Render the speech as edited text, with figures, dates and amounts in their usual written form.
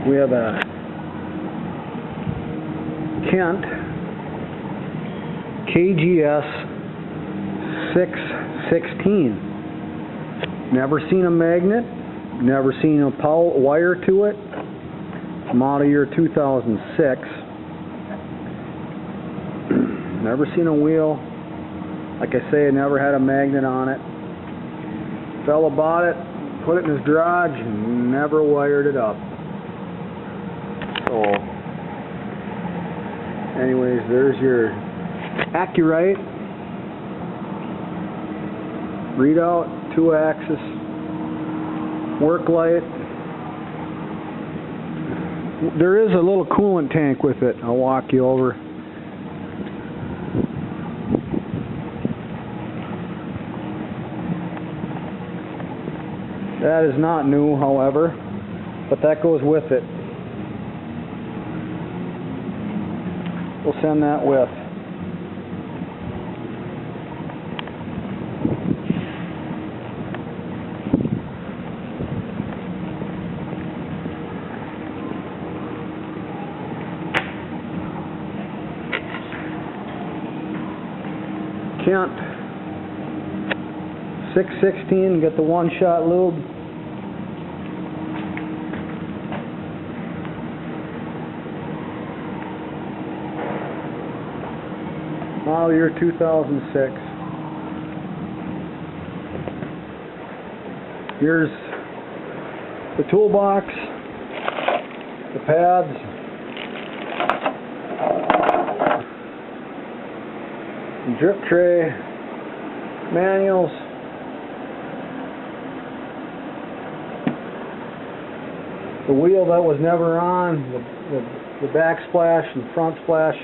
We have a Kent KGS 616. Never seen a magnet, never seen a power wire to it. Model year 2006. Never seen a wheel. Like I say, I never had a magnet on it. Fella bought it, put it in his garage, and never wired it up. So, anyways, there's your Accurite readout, 2-axis work light. There is a little coolant tank with it. I'll walk you over. That is not new, however, but that goes with it. We'll send that with. Kent 616, get the one-shot lube. Model year 2006. Here's the toolbox, the pads, drip tray, manuals, the wheel that was never on, the backsplash and front splash.